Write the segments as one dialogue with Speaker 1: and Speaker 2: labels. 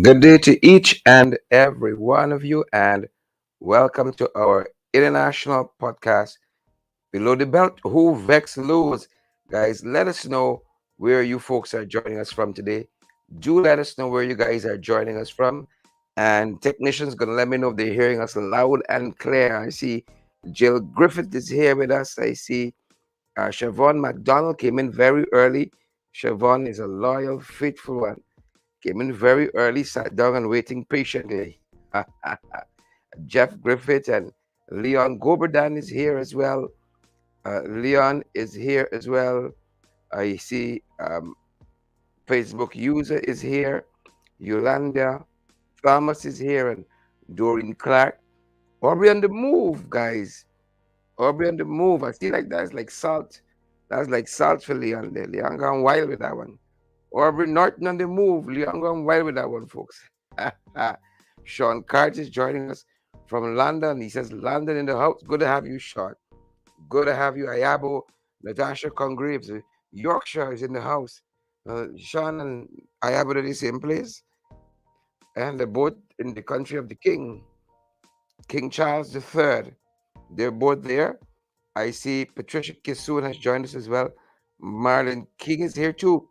Speaker 1: Good day to each and every one of you, and welcome to our international podcast, Below the Belt. Who Vex Lose? Guys, let us know where you folks are joining us from today. Do let us know where you guys are joining us from. And technicians gonna let me know if they're hearing us loud and clear. I see Jill Griffith is here with us. I see Siobhan McDonald came in very early. Siobhan is a loyal, faithful one. Came in very early, sat down and waiting patiently. Jeff Griffith and Leon Goberdan is here as well. Leon is here as well. I see Facebook user is here. Yolanda Thomas is here and Doreen Clark. Aubrey on the move, guys. Aubrey on the move. I see like that's like salt. That's like salt for Leon there. Leon gone wild with that one. Aubrey Norton on the move. Leon gone wild with that one, folks. Sean Carter is joining us from London. He says, London in the house. Good to have you, Sean. Good to have you, Ayabo. Natasha Congraves. Yorkshire is in the house. Sean and Ayabo are the same place. And they're both in the country of the king, King Charles III. They're both there. I see Patricia Kisoon has joined us as well. Marlon King is here too.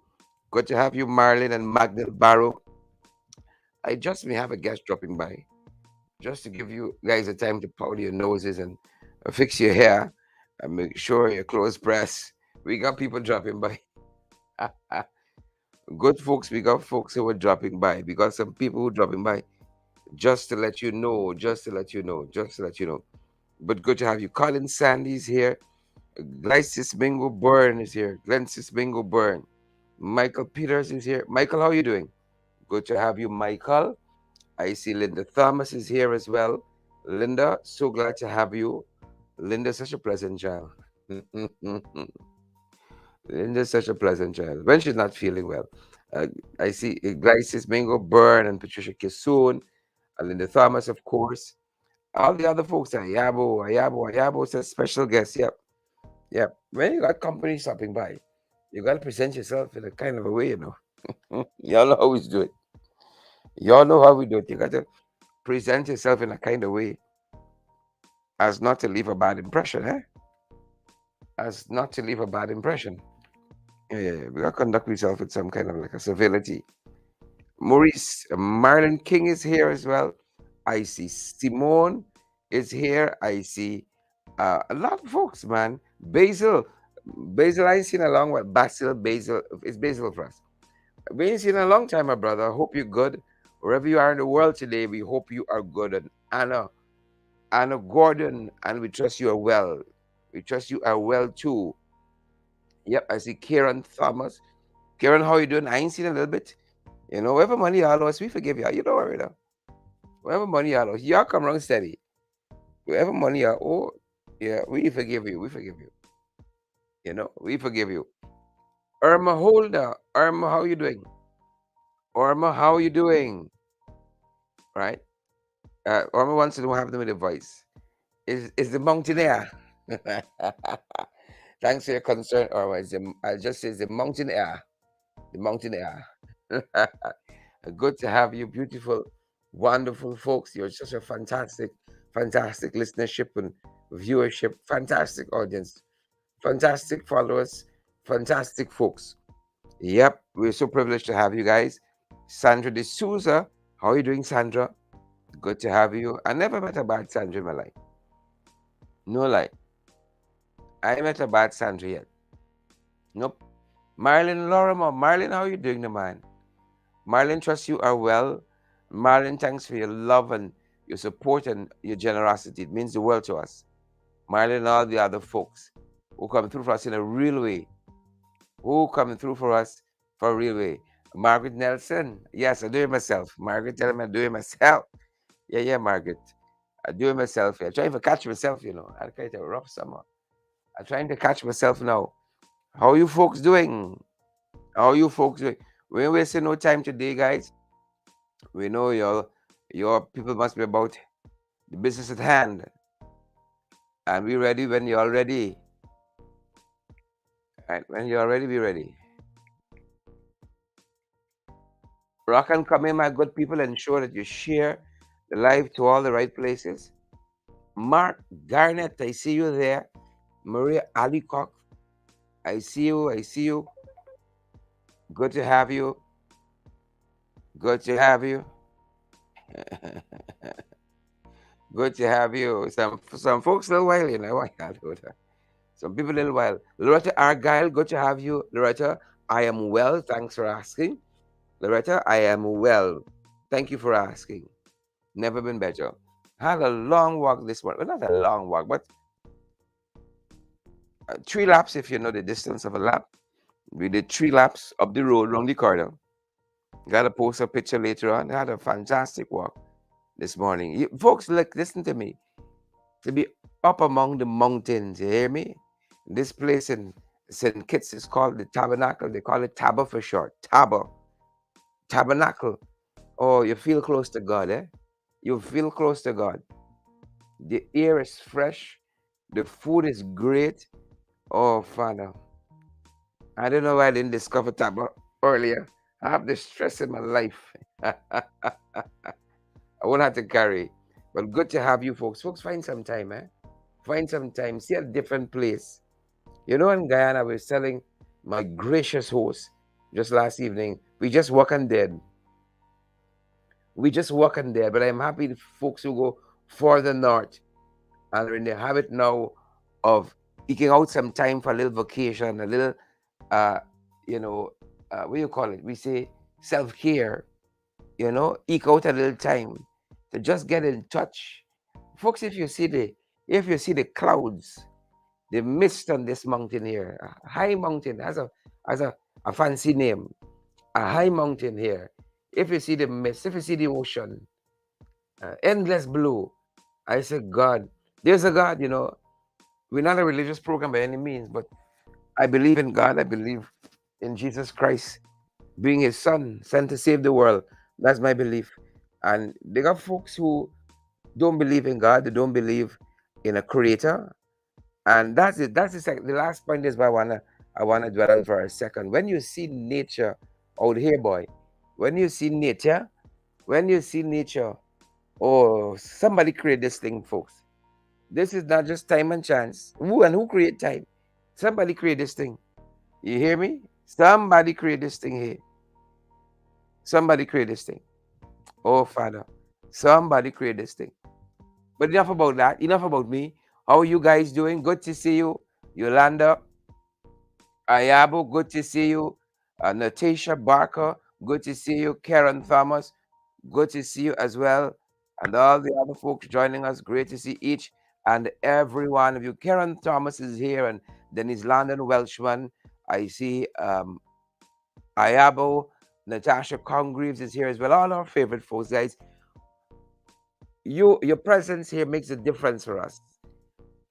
Speaker 1: Good to have you, Marlon and Magnell Barrow. I just may have a guest dropping by, just to give you guys a time to powder your noses and fix your hair and make sure your clothes press. We got people dropping by. Good folks, we got folks who are dropping by. We got some people who are dropping by just to let you know, just to let you know, just to let you know. But good to have you. Colin Sandy's here. Glycis Bingo Byrne is here. Glencis Bingo Byrne. Michael Peters is here. Michael, how are you doing? Good to have you, Michael. I see Linda Thomas is here as well. Linda, so glad to have you. Linda's such a pleasant child. Linda's such a pleasant child. When she's not feeling well. Uh, I see Glycis Mingo Byrne and Patricia Kisoon, Linda Thomas, of course. All the other folks, Ayabo says special guest. Yep, yep. When you got company stopping by, you got to present yourself in a kind of a way, you know. Y'all know how we do it. Y'all know how we do it. You got to present yourself in a kind of way as not to leave a bad impression, eh? As not to leave a bad impression. Yeah. We gotta conduct ourselves with some kind of like a civility. Maurice, Marlon King is here as well. I see Simone is here. I see a lot of folks, man. Basil, I ain't seen a long while. Basil, it's Basil for us. We ain't seen a long time, my brother. I hope you're good. Wherever you are in the world today, we hope you are good. And Anna Gordon, and we trust you are well. We trust you are well too. Yep, I see Kieran Thomas. Kieran, how you doing? I ain't seen a little bit. You know, whatever money y'all owe us, we forgive you. You don't worry now. Whatever money y'all owe, y'all come around steady. Whatever money y'all owe, yeah, we forgive you. We forgive you. You know, we forgive you. Irma Holder. Irma, how you doing? Irma, how you doing? Right? Irma wants to know what happened with the voice. Is the mountaineer? Thanks for your concern, Irma. I just say the mountain air. The mountain air. Good to have you, beautiful, wonderful folks. You're such a fantastic, fantastic listenership and viewership, fantastic audience, fantastic followers, fantastic folks. Yep, we're so privileged to have you guys. Sandra De Souza, how are you doing, Sandra? Good to have you. I never met a bad Sandra in my life. No lie. I met a bad Sandra yet. Nope. Marilyn Lorimer. Marilyn, how are you doing, the man? Marlon, trust you are well. Marlon, thanks for your love and your support and your generosity. It means the world to us. Marlon and all the other folks who come through for us in a real way. Who coming through for us for a real way. Margaret Nelson. Yes, I do it myself. Margaret, tell me I do it myself. Yeah, Margaret. I do it myself. I'm trying to catch myself, you know. I kind of rough summer. I'm trying to catch myself now. How you folks doing? How you folks doing? We ain't wasting no time today, guys. We know your people must be about the business at hand. And we ready when you're ready. Right? When you're ready, be ready. Rock and come in, my good people. Ensure that you share the live to all the right places. Mark Garnett, I see you there. Maria Alicock, I see you. I see you. Good to have you. Good to have you. Good to have you. Some folks a little while, you know. I can't do that. Some people a little while. Loretta Argyle, good to have you. Loretta, I am well. Thanks for asking. Loretta, I am well. Thank you for asking. Never been better. Had a long walk this morning. Well, not a long walk, but 3 laps if you know the distance of a lap. We did 3 laps up the road, around the corner. Got to post a picture later on. Had a fantastic walk this morning. Folks, look, listen to me. To be up among the mountains, you hear me? This place in St. Kitts is called the Tabernacle. They call it Taba for short. Taba. Tabernacle. Oh, you feel close to God, eh? You feel close to God. The air is fresh. The food is great. Oh, Father. I don't know why I didn't discover Taba earlier. I have the stress in my life. I won't have to carry. But good to have you folks. Folks, find some time, eh? Find some time. See a different place. You know, in Guyana, I was telling my gracious host just last evening, we just walking dead. We just walking dead. But I'm happy the folks who go further north and are in the habit now of eking out some time for a little vacation, a little, uh, you know, what do you call it? We say self care, eke out a little time to just get in touch. Folks, if you see the clouds, the mist on this mountain here, a high mountain has a fancy name, a high mountain here. If you see the mist, if you see the ocean, endless blue, I say, God, there's a God, We're not a religious program by any means, but I believe in God. I believe in Jesus Christ being his son, sent to save the world. That's my belief. And they got folks who don't believe in God, they don't believe in a creator. And that's it. That's the last point is why I wanna dwell on for a second. When you see nature out here, boy, when you see nature, when you see nature, oh, somebody create this thing, folks. This is not just time and chance. Who create time? Somebody create this thing. You hear me? Somebody create this thing here. Somebody create this thing. Oh, Father. Somebody create this thing. But enough about that. Enough about me. How are you guys doing? Good to see you. Yolanda, Ayabo, good to see you. Natasha Barker, good to see you. Karen Thomas, good to see you as well. And all the other folks joining us, great to see each and every one of you. Karen Thomas is here, and Denise London Welshman. I see Ayabo, Natasha Congreaves is here as well. All our favorite folks, guys. Your presence here makes a difference for us,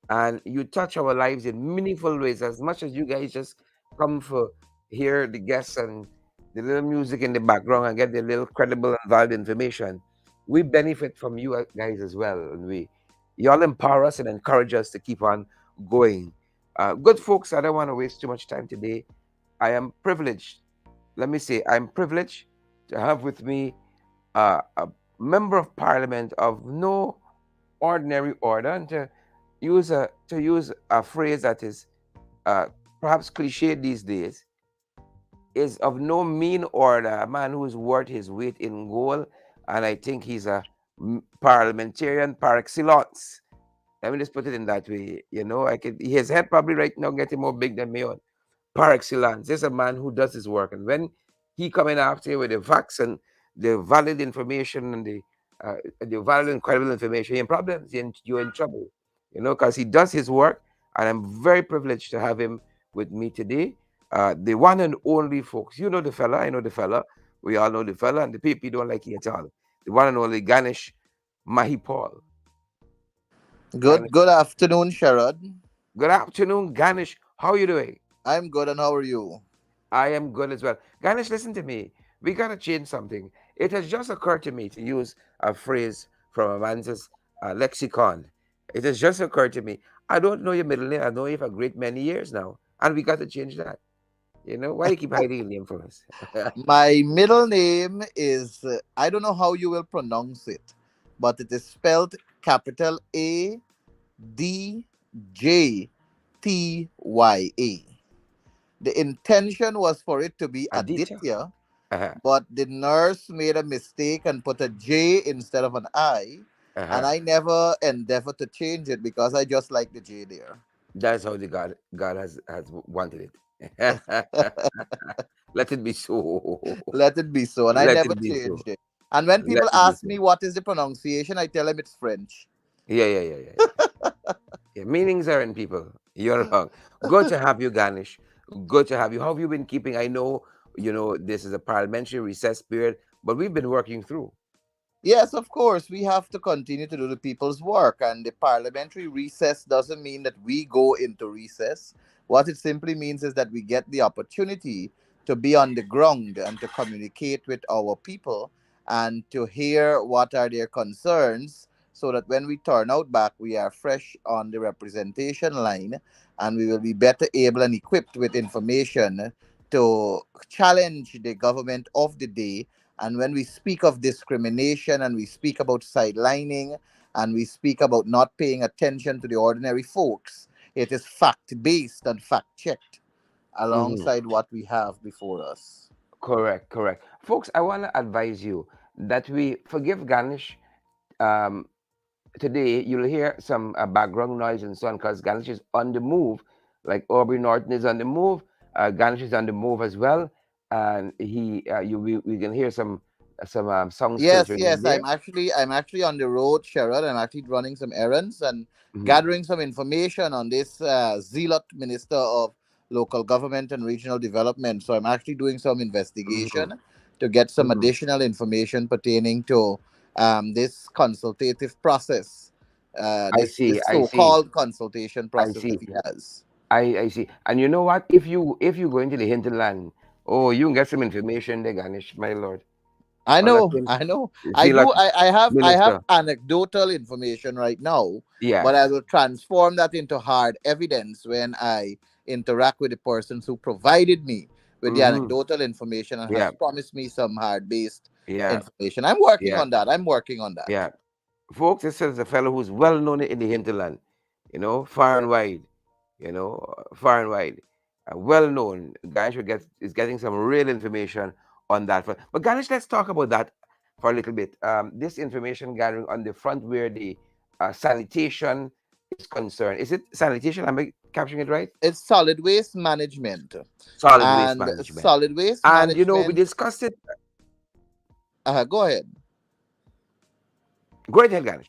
Speaker 1: and you touch our lives in meaningful ways. As much as you guys just come for hear the guests and the little music in the background and get the little credible and valid information, we benefit from you guys as well, and y'all empower us and encourage us to keep on going. Good folks, I don't want to waste too much time today. I am privileged. Let me say, I'm privileged to have with me a member of parliament of no ordinary order, and to use a phrase that is uh, perhaps cliche these days, is of no mean order, a man who is worth his weight in gold, and I think he's a parliamentarian par excellence. Let me just put it in that way. His head probably right now getting more big than me on par excellence. There's a man who does his work, and when he coming after you with the facts and the valid information and the valid and credible information, you're in problems. You're in trouble. Because he does his work, and I'm very privileged to have him with me today. The one and only folks. You know the fella. I know the fella. We all know the fella, and the people don't like it at all. The one and only Ganesh Mahipal.
Speaker 2: Good
Speaker 1: Ganesh.
Speaker 2: good afternoon, Sherrod.
Speaker 1: Good afternoon, Ganesh. How are you doing?
Speaker 2: I'm good and how are you?
Speaker 1: I am good as well. Ganesh, listen to me. We got to change something. It has just occurred to me to use a phrase from Amanza's lexicon. It has just occurred to me. I don't know your middle name. I know you for a great many years now. And we got to change that. Why you keep hiding your name from us?
Speaker 2: My middle name is, I don't know how you will pronounce it, but it is spelled capital Adjtya. The intention was for it to be
Speaker 1: Aditya.
Speaker 2: Aditya,
Speaker 1: Uh-huh.
Speaker 2: but the nurse made a mistake and put a J instead of an I, and
Speaker 1: Uh-huh.
Speaker 2: I never endeavored to change it because I just like the J there.
Speaker 1: That's how the God has wanted it. Let it be so.
Speaker 2: Let it be so, and I
Speaker 1: Let
Speaker 2: never
Speaker 1: it be
Speaker 2: changed
Speaker 1: so.
Speaker 2: it. And when
Speaker 1: Let
Speaker 2: people
Speaker 1: it be
Speaker 2: ask
Speaker 1: so.
Speaker 2: me what is the pronunciation, I tell them it's French.
Speaker 1: Yeah. Yeah, meanings are in people. You're wrong. Good to have you, Ganesh. Good to have you. How have you been keeping? I know, this is a parliamentary recess period, but we've been working through.
Speaker 2: Yes, of course, we have to continue to do the people's work, and the parliamentary recess doesn't mean that we go into recess. What it simply means is that we get the opportunity to be on the ground and to communicate with our people and to hear what are their concerns so that when we turn out back, we are fresh on the representation line and we will be better able and equipped with information to challenge the government of the day. And when we speak of discrimination and we speak about sidelining and we speak about not paying attention to the ordinary folks, it is fact based and fact checked
Speaker 1: Hmm.
Speaker 2: alongside what we have before us.
Speaker 1: Correct, correct. Folks, I want to advise you that we forgive Ganesh. Um, Today, you'll hear some background noise and so on because Ganesh is on the move. Like Aubrey Norton is on the move. Ganesh is on the move as well. And we can hear some songs
Speaker 2: Yes,
Speaker 1: filtering in
Speaker 2: yes,
Speaker 1: there.
Speaker 2: I'm actually on the road, Sherrod. I'm actually running some errands and
Speaker 1: Mhm.
Speaker 2: gathering some information on this zealot minister of local government and regional development. So I'm actually doing some
Speaker 1: Mhm.
Speaker 2: investigation to get some
Speaker 1: Mhm.
Speaker 2: additional information pertaining to this consultative process,
Speaker 1: I
Speaker 2: this
Speaker 1: see. I see.
Speaker 2: so-called consultation
Speaker 1: I
Speaker 2: process that
Speaker 1: see.
Speaker 2: he has.
Speaker 1: I see. And you know what? If you go into the hinterland, oh, you can get some information there, Ganesh, my lord.
Speaker 2: I
Speaker 1: On that
Speaker 2: know,
Speaker 1: same
Speaker 2: I know. I
Speaker 1: see
Speaker 2: do.
Speaker 1: like
Speaker 2: I have
Speaker 1: minister.
Speaker 2: anecdotal information right now, but I
Speaker 1: Yes.
Speaker 2: will transform that into hard evidence when I interact with the persons who provided me with the
Speaker 1: Mm-hmm.
Speaker 2: anecdotal information and
Speaker 1: Yeah.
Speaker 2: has promised me some hard based
Speaker 1: Yeah.
Speaker 2: information. I'm working
Speaker 1: Yeah.
Speaker 2: on that. I'm working on that.
Speaker 1: Yeah. Folks, this is a fellow who's well known in the hinterland, far and wide, far and wide. Well known. Ganesh is getting some real information on that front. But Ganesh, let's talk about that for a little bit. This information gathering on the front where the sanitation is concerned. Is it sanitation? Am I capturing it right?
Speaker 2: It's solid waste management,
Speaker 1: Solid waste
Speaker 2: and
Speaker 1: management.
Speaker 2: solid waste
Speaker 1: And we
Speaker 2: management.
Speaker 1: discussed it.
Speaker 2: Go ahead.
Speaker 1: Go ahead, Ganesh.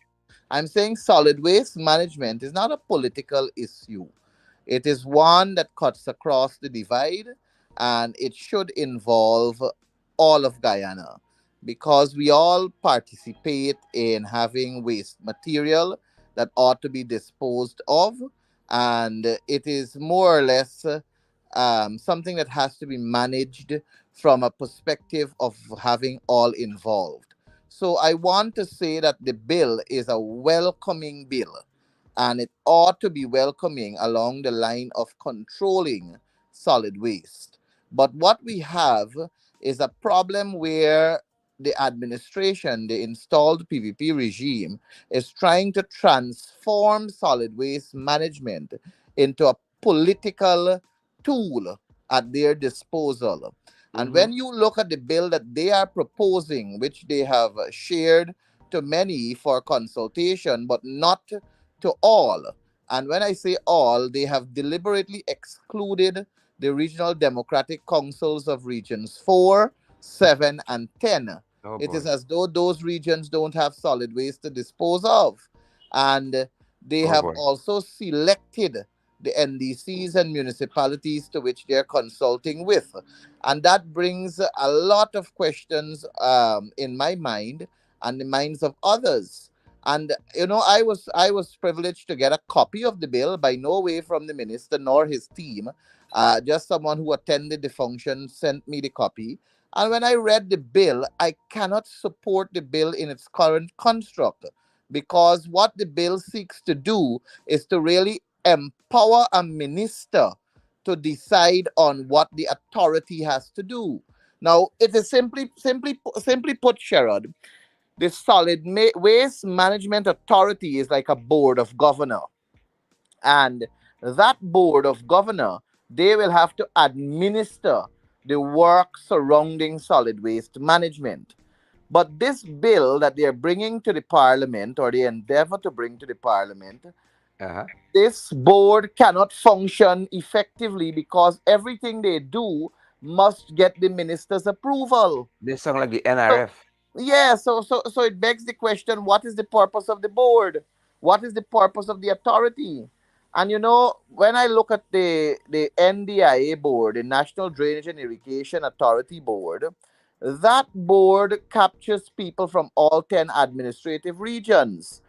Speaker 2: I'm saying solid waste management is not a political issue. It is one that cuts across the divide and it should involve all of Guyana because we all participate in having waste material that ought to be disposed of. And it is more or less something that has to be managed from a perspective of having all involved. So I want to say that the bill is a welcoming bill and it ought to be welcoming along the line of controlling solid waste. But what we have is a problem where the administration, the installed PVP regime, is trying to transform solid waste management into a political tool at their disposal. And
Speaker 1: Mm-hmm.
Speaker 2: when you look at the bill that they are proposing, which they have shared to many for consultation, but not to all. And when I say all, they have deliberately excluded the regional democratic councils of regions 4, 7, and 10.
Speaker 1: Oh
Speaker 2: It is
Speaker 1: boy.
Speaker 2: as though those regions don't have solid waste to dispose of. And they
Speaker 1: Oh
Speaker 2: have
Speaker 1: boy.
Speaker 2: also selected the NDCs and municipalities to which they're consulting with. And that brings a lot of questions in my mind and the minds of others. And I was privileged to get a copy of the bill, by no way from the minister nor his team. Just someone who attended the function sent me the copy. And when I read the bill, I cannot support the bill in its current construct because what the bill seeks to do is to really empower a minister to decide on what the authority has to do. Now, it is simply put, Sherrod, the Waste Management Authority is like a board of governor, and that board of governor, they will have to administer the work surrounding solid waste management. But this bill that they are bringing to the parliament, or they endeavor to bring to the parliament,
Speaker 1: Uh-huh.
Speaker 2: this board cannot function effectively because everything they do must get the minister's approval.
Speaker 1: They sound like the
Speaker 2: So
Speaker 1: NRF.
Speaker 2: yeah, so it begs the question: what is the purpose of the board? What is the purpose of the authority? And when I look at the NDIA board, the National Drainage and Irrigation Authority board, that board captures people from all 10 administrative regions.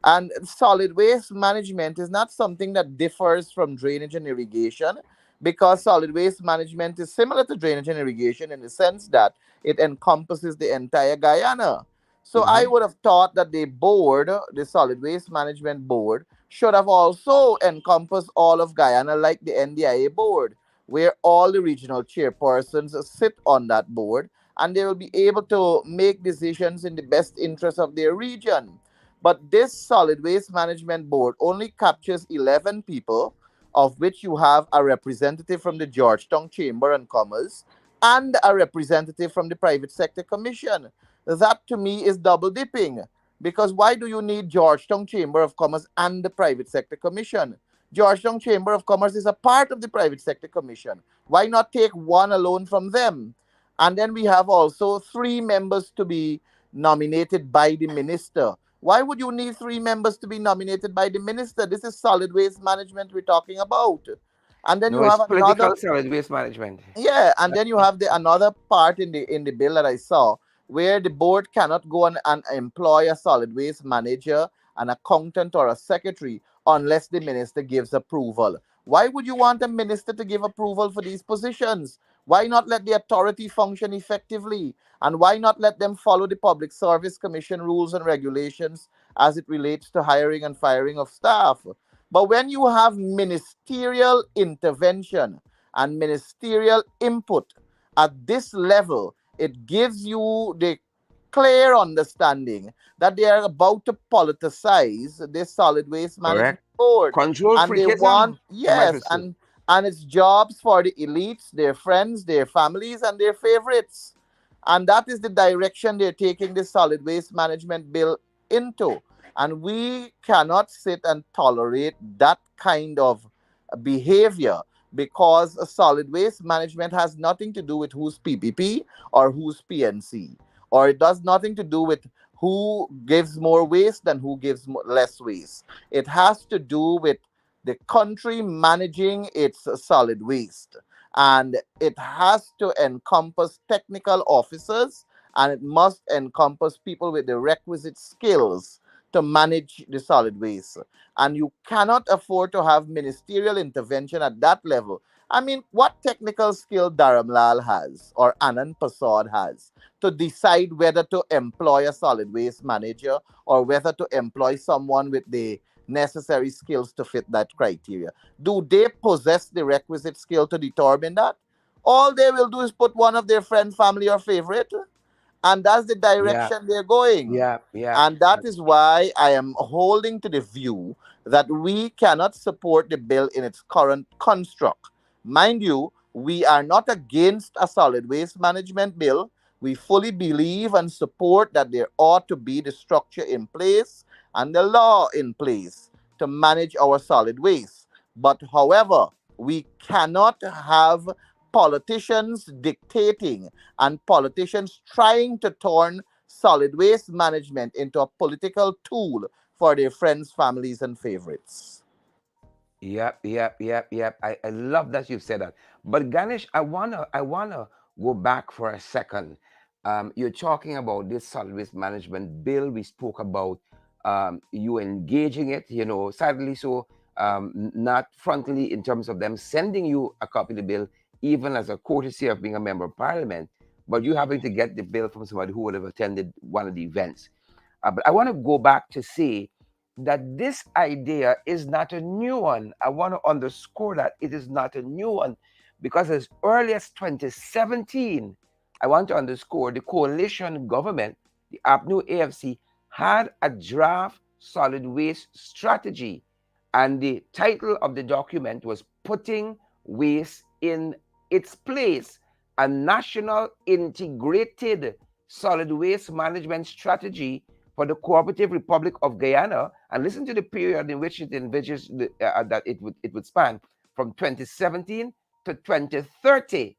Speaker 2: And solid waste management is not something that differs from drainage and irrigation, because solid waste management is similar to drainage and irrigation in the sense that it encompasses the entire Guyana. So I
Speaker 1: Mm-hmm.
Speaker 2: would have thought that the solid waste management board, should have also encompassed all of Guyana like the NDIA board, where all the regional chairpersons sit on that board, and they will be able to make decisions in the best interest of their region. But this solid waste management board only captures 11 people, of which you have a representative from the Georgetown Chamber and Commerce and a representative from the Private Sector Commission. That to me is double dipping. Because why do you need Georgetown Chamber of Commerce and the Private Sector Commission? Georgetown Chamber of Commerce is a part of the Private Sector Commission. Why not take one alone from them? And then we have also 3 members to be nominated by the minister. Why would you need 3 members to be nominated by the minister? This is solid waste management we're talking about. And then
Speaker 1: No,
Speaker 2: you
Speaker 1: it's
Speaker 2: have another
Speaker 1: political solid waste management.
Speaker 2: yeah, and then you have the another part in the bill that I saw, where the board cannot go and employ a solid waste manager, an accountant, or a secretary unless the minister gives approval. Why would you want a minister to give approval for these positions? Why not let the authority function effectively? And why not let them follow the Public Service Commission rules and regulations as it relates to hiring and firing of staff? But when you have ministerial intervention and ministerial input at this level, it gives you the clear understanding that they are about to politicize this solid waste management
Speaker 1: Correct.
Speaker 2: board.
Speaker 1: Control
Speaker 2: And they want,
Speaker 1: freakism, you might
Speaker 2: yes,
Speaker 1: as say.
Speaker 2: and it's jobs for the elites, their friends, their families, and their favorites. And that is the direction they're taking this solid waste management bill into. And we cannot sit and tolerate that kind of behavior, because a solid waste management has nothing to do with who's PPP or who's PNC, or it does nothing to do with who gives more waste than who gives less waste. It has to do with the country managing its solid waste, and it has to encompass technical officers, and it must encompass people with the requisite skills to manage the solid waste. And you cannot afford to have ministerial intervention at that level. I mean, what technical skill Dharamlal has or Anand Pasad has to decide whether to employ a solid waste manager or whether to employ someone with the necessary skills to fit that criteria? Do they possess the requisite skill to determine that? All they will do is put one of their friend, family, or favorite, and that's the
Speaker 1: Yeah,
Speaker 2: direction they're going.
Speaker 1: yeah, yeah.
Speaker 2: And that is why I am holding to the view that we cannot support the bill in its current construct. Mind you, we are not against a solid waste management bill. We fully believe and support that there ought to be the structure in place and the law in place to manage our solid waste. But however, we cannot have politicians dictating and politicians trying to turn solid waste management into a political tool for their friends, families, and favorites.
Speaker 1: Yep, yep, yep, yep. I love that you've said that. But Ganesh, I wanna go back for a second. You're talking about this solid waste management bill. We spoke about you engaging it, sadly so not frontally in terms of them sending you a copy of the bill, even as a courtesy of being a member of parliament, but you having to get the bill from somebody who would have attended one of the events. But I want to go back to say that this idea is not a new one. I want to underscore that it is not a new one because as early as 2017, I want to underscore the coalition government, the APNU AFC, had a draft solid waste strategy. And the title of the document was Putting Waste in Its Place, a national integrated solid waste management strategy for the Cooperative Republic of Guyana, and listen to the period in which it envisages that it would span from 2017 to 2030.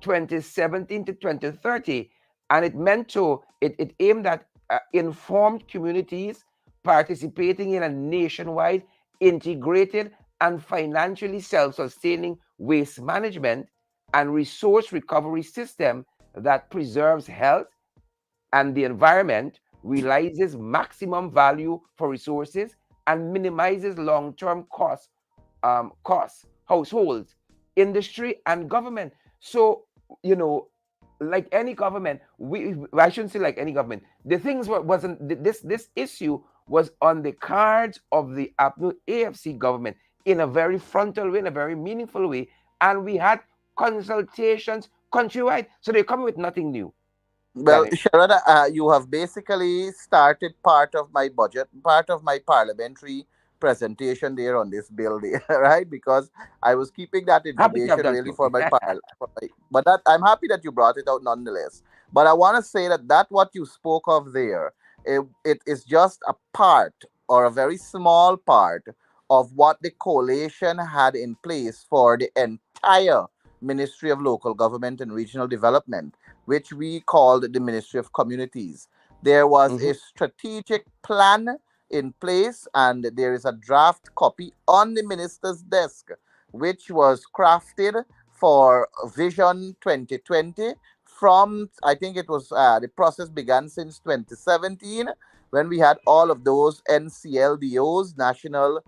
Speaker 1: 2017 to 2030, and it aimed at informed communities participating in a nationwide integrated and financially self-sustaining waste management and resource recovery system that preserves health and the environment, realizes maximum value for resources, and minimizes long-term costs, households, industry, and government. So, you know, like any government, I shouldn't say like any government. The things wasn't this issue was on the cards of the AFC government in a very frontal way, in a very meaningful way, and we had consultations countrywide. So they come with nothing new.
Speaker 2: Well,
Speaker 1: Daniel.
Speaker 2: Sharada, you have basically started part of my budget, part of my parliamentary presentation there on this bill there, right? Because I was keeping that
Speaker 1: Happy to have
Speaker 2: information
Speaker 1: done
Speaker 2: really
Speaker 1: so.
Speaker 2: for but that I'm happy that you brought it out nonetheless. But I want to say that what you spoke of there, it is just a part or a very small part of what the coalition had in place for the entire Ministry of Local Government and Regional Development, which we called the Ministry of Communities. There was
Speaker 1: Hmm.
Speaker 2: a strategic plan in place, and there is a draft copy on the minister's desk, which was crafted for Vision 2020. From, I think it was, the process began since 2017 when we had all of those NCLDOs, National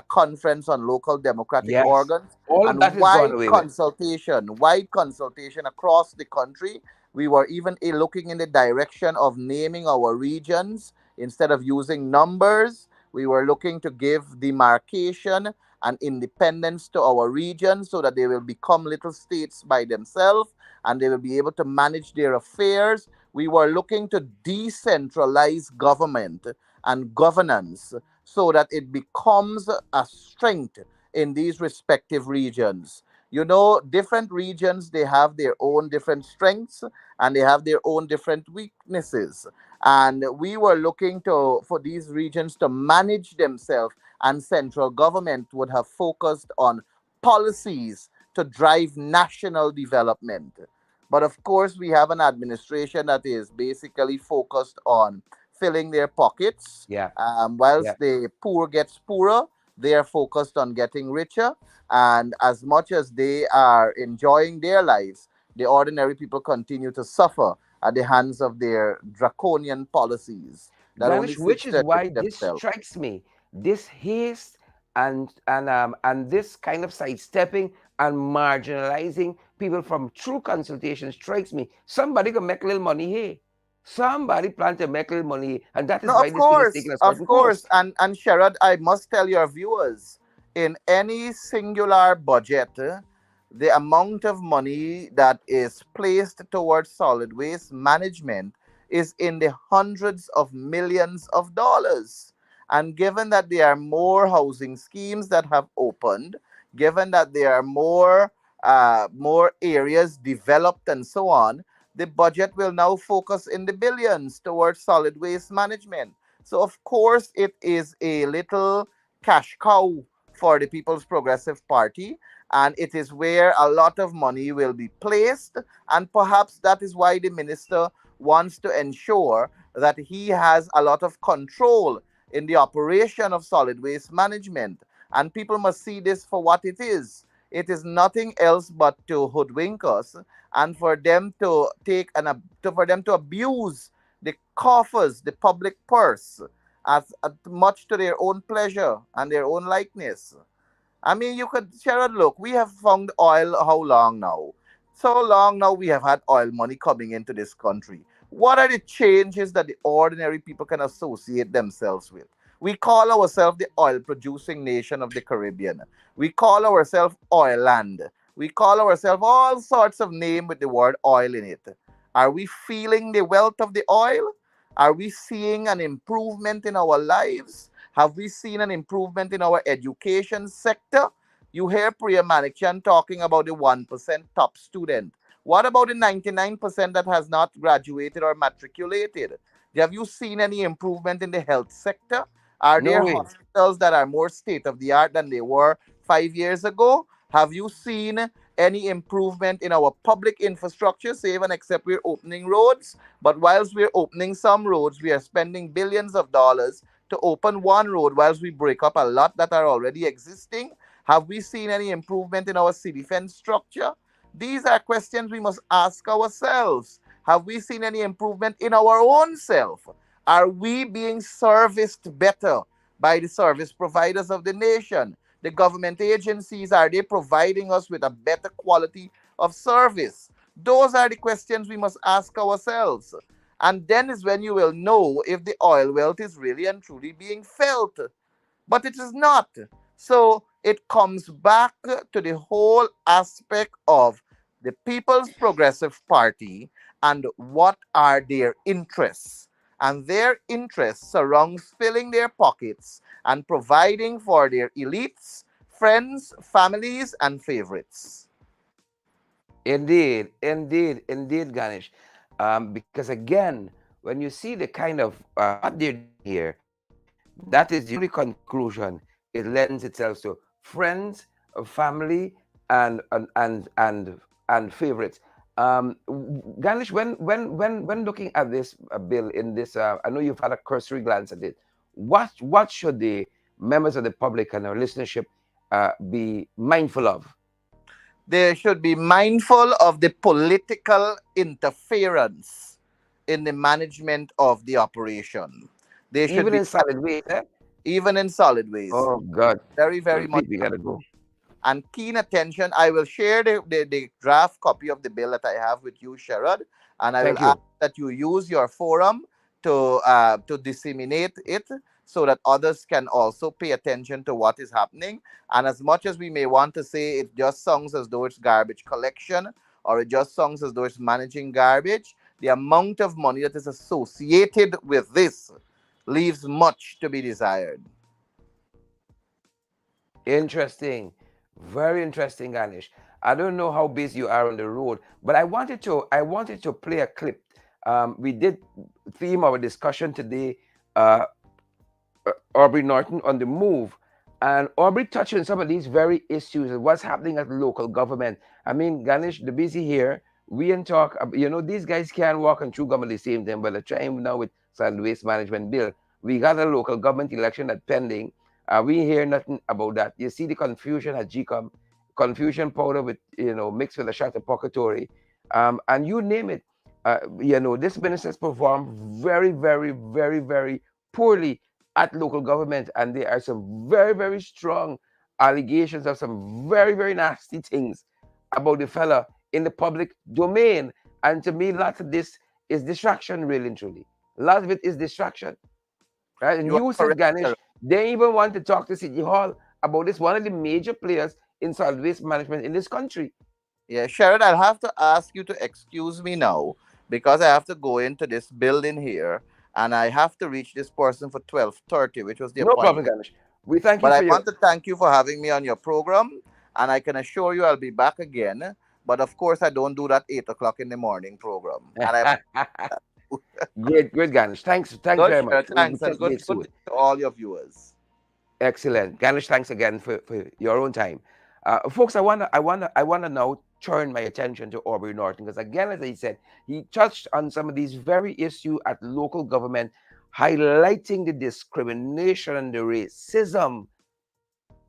Speaker 2: Conference on Local Democratic
Speaker 1: Yes,
Speaker 2: Organs,
Speaker 1: all of
Speaker 2: and
Speaker 1: that is gone away with.
Speaker 2: wide consultation across the country. We were even looking in the direction of naming our regions instead of using numbers. We were looking to give demarcation and independence to our regions so that they will become little states by themselves and they will be able to manage their affairs. We were looking to decentralize government and governance so that it becomes a strength in these respective regions. You know, different regions, they have their own different strengths and they have their own different weaknesses. And we were looking to for these regions to manage themselves, and central government would have focused on policies to drive national development. But of course, we have an administration that is basically focused on filling their pockets.
Speaker 1: Yeah, yeah.
Speaker 2: Whilst the poor gets poorer, they are focused on getting richer. And as much as they are enjoying their lives, the ordinary people continue to suffer at the hands of their draconian policies that only
Speaker 1: Danish,
Speaker 2: seeks
Speaker 1: which
Speaker 2: to
Speaker 1: is
Speaker 2: enrich
Speaker 1: why this
Speaker 2: themselves.
Speaker 1: strikes me, this haste and this kind of sidestepping and marginalizing people from true consultation strikes me. Somebody can make a little money here. Somebody plan to make a little money, and that is
Speaker 2: No,
Speaker 1: why this thing is taking a
Speaker 2: of
Speaker 1: certain
Speaker 2: course,
Speaker 1: course.
Speaker 2: and Sherrod, I must tell your viewers, in any singular budget, the amount of money that is placed towards solid waste management is in the hundreds of millions of dollars. And given that there are more housing schemes that have opened, given that there are more areas developed and so on, the budget will now focus in the billions towards solid waste management. So, of course, it is a little cash cow for the People's Progressive Party, and it is where a lot of money will be placed. And perhaps that is why the minister wants to ensure that he has a lot of control in the operation of solid waste management. And people must see this for what it is. It is nothing else but to hoodwink us and for them to for them to abuse the coffers, the public purse, as much to their own pleasure and their own likeness. I mean, you could, Sharon, look, we have found oil how long now? So long now we have had oil money coming into this country. What are the changes that the ordinary people can associate themselves with? We call ourselves the oil producing nation of the Caribbean. We call ourselves oil land. We call ourselves all sorts of name with the word oil in it. Are we feeling the wealth of the oil? Are we seeing an improvement in our lives? Have we seen an improvement in our education sector? You hear Priya Manikchan talking about the 1% top student. What about the 99% that has not graduated or matriculated? Have you seen any improvement in the health sector? Are
Speaker 1: No
Speaker 2: there
Speaker 1: way.
Speaker 2: hospitals that are more state of the art than they were 5 years ago? Have you seen any improvement in our public infrastructure, save and except we're opening roads? But whilst we're opening some roads, we are spending billions of dollars to open one road whilst we break up a lot that are already existing. Have we seen any improvement in our city defense structure? These are questions we must ask ourselves. Have we seen any improvement in our own self? Are we being serviced better by the service providers of the nation? The government agencies, are they providing us with a better quality of service? Those are the questions we must ask ourselves. And then is when you will know if the oil wealth is really and truly being felt, but it is not. So it comes back to the whole aspect of the People's Progressive Party and what are their interests. And their interests surrounds filling their pockets and providing for their elites, friends, families, and favorites.
Speaker 1: Indeed, indeed, indeed, Ganesh. Because again, when you see the kind of what they're doing here, that is the only conclusion. It lends itself to friends, family, and favorites. Ganesh, when looking at this bill in this, I know you've had a cursory glance at it. What should the members of the public and our listenership be mindful of?
Speaker 2: They should be mindful of the political interference in the management of the operation. They should
Speaker 1: Even
Speaker 2: be
Speaker 1: in solid waste, eh?
Speaker 2: even in solid ways.
Speaker 1: Oh God.
Speaker 2: Very,
Speaker 1: Well,
Speaker 2: very much
Speaker 1: Pete, we gotta go.
Speaker 2: and keen attention. I will share the draft copy of the bill that I have with you, Sherrod, and I will
Speaker 1: Thank
Speaker 2: ask
Speaker 1: you.
Speaker 2: that you use your forum to disseminate it so that others can also pay attention to what is happening. And as much as we may want to say it just sounds as though it's garbage collection or it just sounds as though it's managing garbage, the amount of money that is associated with this leaves much to be desired.
Speaker 1: Interesting. Very interesting, Anish. I don't know how busy you are on the road, but I wanted to play a clip. We did theme our discussion today, uh, Aubrey Norton on the move. And Aubrey touched on some of these very issues and what's happening at the local government. I mean, Ganesh, the busy here, we and talk, these guys can't walk and chew gum at the same time, but the time now with solid waste management bill, we got a local government election that pending. We hear nothing about that. You see the confusion at GCOM, confusion powder with, mixed with a shot of pocatory. And you name it. This minister has performed very, very, very, very poorly at local government, and there are some very, very strong allegations of some very, very nasty things about the fella in the public domain. And to me, lots of this is distraction, really and truly. A lot of it is distraction, right? And
Speaker 2: You are
Speaker 1: you said,
Speaker 2: correct,
Speaker 1: Ganesh,
Speaker 2: Sherrod.
Speaker 1: they even want to talk to City Hall about this, one of the major players in solid waste management in this country.
Speaker 2: Yeah, Sharon, I'll have to ask you to excuse me now because I have to go into this building here and I have to reach this person for 12:30, which was the
Speaker 1: No problem,
Speaker 2: appointment.
Speaker 1: Ganesh. We thank you
Speaker 2: But I
Speaker 1: for your
Speaker 2: want to thank you for having me on your program and I can assure you I'll be back again. But of course, I don't do that 8 o'clock in the morning program. And I
Speaker 1: great, great, Ganesh. Thanks
Speaker 2: good,
Speaker 1: very
Speaker 2: Sharon.
Speaker 1: much. We'll
Speaker 2: Thanks
Speaker 1: touch
Speaker 2: and good,
Speaker 1: base
Speaker 2: good
Speaker 1: soon.
Speaker 2: day to all your viewers.
Speaker 1: Excellent. Ganesh, thanks again for your own time. Folks, I wanna now turn my attention to Aubrey Norton because again, as I said, he touched on some of these very issues at local government, highlighting the discrimination and the racism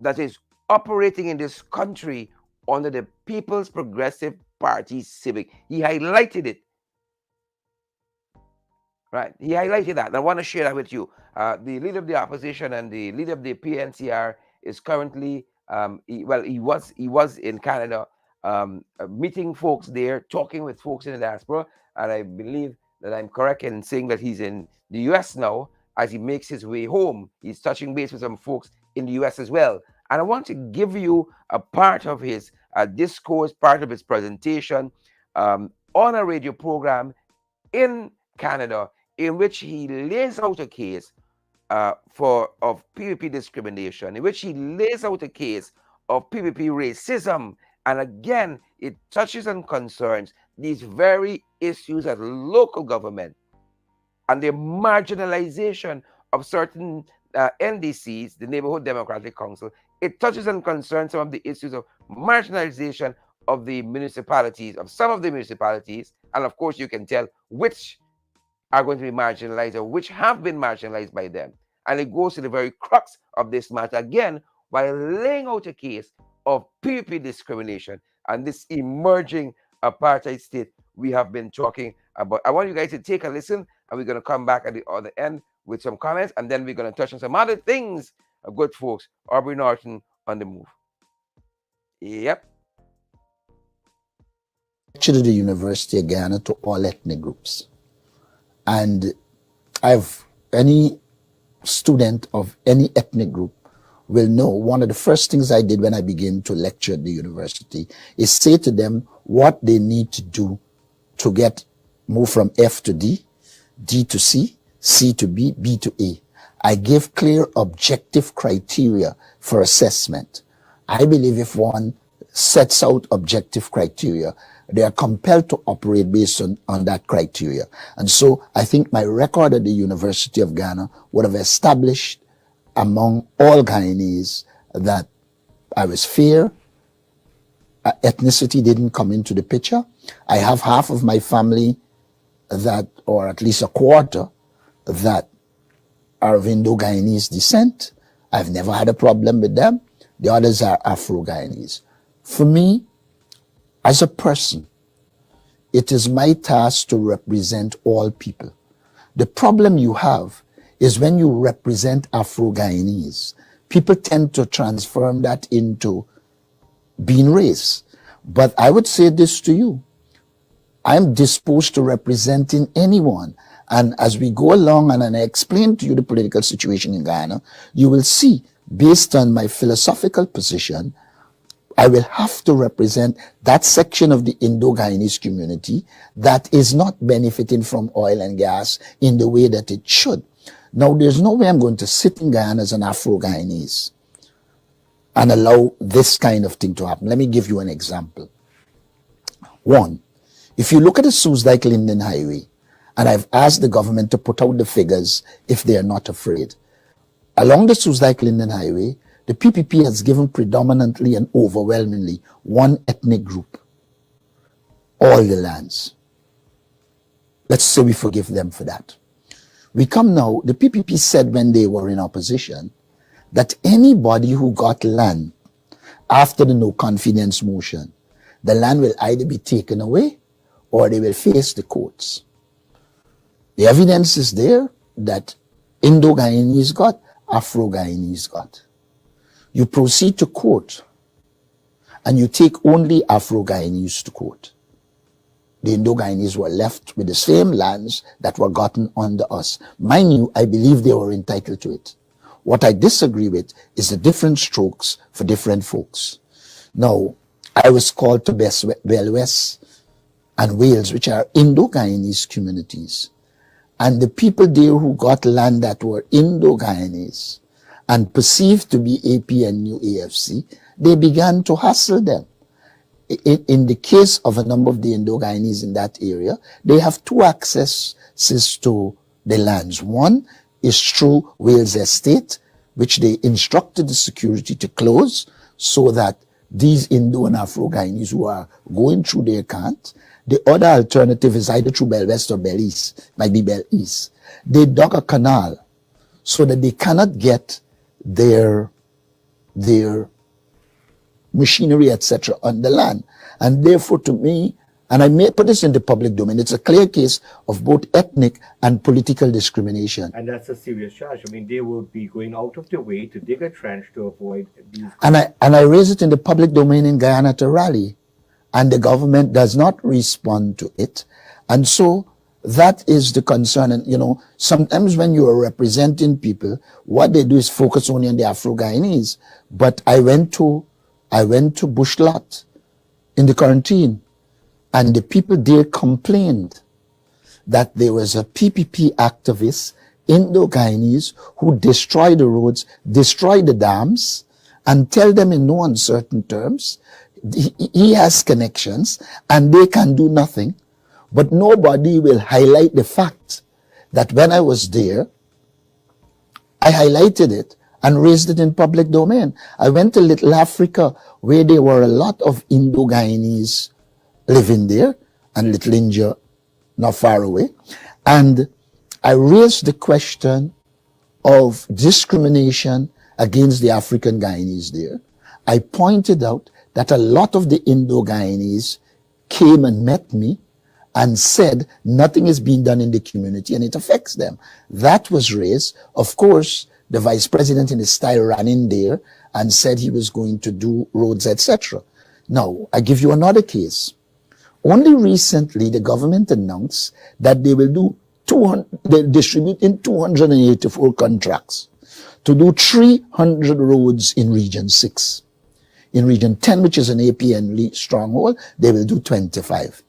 Speaker 1: that is operating in this country under the People's Progressive Party Civic. He highlighted it. Right. He highlighted that. And I want to share that with you. The leader of the opposition and the leader of the PNCR is currently, he was in Canada, meeting folks there, talking with folks in the diaspora. And I believe that I'm correct in saying that he's in the US now. as he makes his way home. He's touching base with some folks in the US as well. And I want to give you a part of his discourse, part of his presentation on a radio program in Canada, in which he lays out a case for of PVP discrimination, in which he lays out a case of PVP racism. And again, it touches and concerns these very issues at local government and the marginalization of certain NDCs, the Neighborhood Democratic Council. It touches and concerns some of the issues of marginalization of the municipalities, of some of the municipalities. And of course, you can tell which are going to be marginalized or which have been marginalized by them. And it goes to the very crux of this matter again, while laying out a case of PVP discrimination and this emerging apartheid state we have been talking about. I want you guys to take a listen, and we're going to come back at the other end with some comments, and then we're going to touch on some other things. Good folks, Aubrey Norton on the move. Yep.
Speaker 3: Lectured at the University of Ghana to all ethnic groups. And any student of any ethnic group will know one of the first things I did when I began to lecture at the university is say to them what they need to do to move from F to D, D to C, C to B, B to A. I give clear objective criteria for assessment. I believe if one sets out objective criteria, they are compelled to operate based on that criteria. And so I think my record at the University of Ghana would have established among all Guyanese that I was fair, ethnicity didn't come into the picture. I have half of my family that, or at least a quarter, that are of Indo-Guyanese descent. I've never had a problem with them. The others are Afro-Guyanese. For me, as a person, it is my task to represent all people. The problem you have is when you represent Afro-Guyanese, people tend to transform that into being race. But I would say this to you. I'm disposed to representing anyone. And as we go along and I explain to you the political situation in Ghana, you will see, based on my philosophical position, I will have to represent that section of the Indo-Guyanese community that is not benefiting from oil and gas in the way that it should. Now, there's no way I'm going to sit in Guyana as an Afro-Guyanese and allow this kind of thing to happen. Let me give you an example. One, if you look at the Soos-Dyke-Linden Highway, and I've asked the government to put out the figures if they are not afraid. Along the Soos-Dyke-Linden Highway, the PPP has given predominantly and overwhelmingly one ethnic group all the lands. Let's say we forgive them for that. We come now, the PPP said when they were in opposition that anybody who got land after the no confidence motion, the land will either be taken away or they will face the courts. The evidence is there that Indo-Guyanese got, Afro-Guyanese got. You proceed to court and you take only Afro-Guyanese to court. The Indo-Guyanese were left with the same lands that were gotten under us. Mind you, I believe they were entitled to it. What I disagree with is the different strokes for different folks. Now, I was called to Bell West and Wales, which are Indo-Guyanese communities. And the people there who got land that were Indo-Guyanese and perceived to be AP and New AFC, they began to hassle them. In the case of a number of the Indo-Guyanese in that area, they have two accesses to the lands. One is through Wales Estate, which they instructed the security to close so that these Indo and Afro-Guyanese who are going through there can't. The other alternative is either through Bell West or Bell East, might be Bell East. They dug a canal so that they cannot get their machinery, etc., on the land. And therefore, to me, and I may put this in the public domain, it's a clear case of both ethnic and political discrimination.
Speaker 4: And that's a serious charge. I mean, they will be going out of their way to dig a trench to avoid these.
Speaker 3: And I raise it in the public domain in Guyana to rally, and the government does not respond to it. And so That is the concern. And, sometimes when you are representing people, what they do is focus only on the Afro-Guyanese. But I went to Bushlot in the quarantine, and the people there complained that there was a PPP activist, Indo-Guyanese, who destroyed the roads, destroyed the dams, and tell them in no uncertain terms, he has connections and they can do nothing. But nobody will highlight the fact that when I was there, I highlighted it and raised it in public domain. I went to Little Africa, where there were a lot of Indo-Guyanese living there, and Little India not far away. And I raised the question of discrimination against the African Guyanese there. I pointed out that a lot of the Indo-Guyanese came and met me and said nothing is being done in the community and it affects them. That was raised. Of course, the vice president in his style ran in there and said he was going to do roads, etc. Now, I give you another case. Only recently, the government announced that they will do they're distributing 284 contracts to do 300 roads in Region 6. In Region 10, which is an APN stronghold, they will do 25.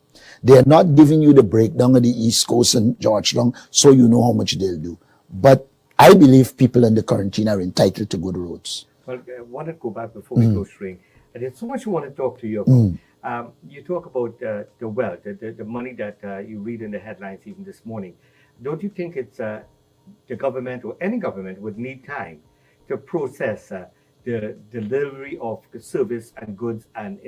Speaker 3: They are not giving you the breakdown of the East Coast and Georgetown, so you know how much they'll do. But I believe people in the quarantine are entitled to good roads.
Speaker 4: Well, I want to go back before we go straight. And there's so much I want to talk to you about. You talk about the wealth, the money that you read in the headlines even this morning. Don't you think it's the government or any government would need time to process the delivery of the service and goods and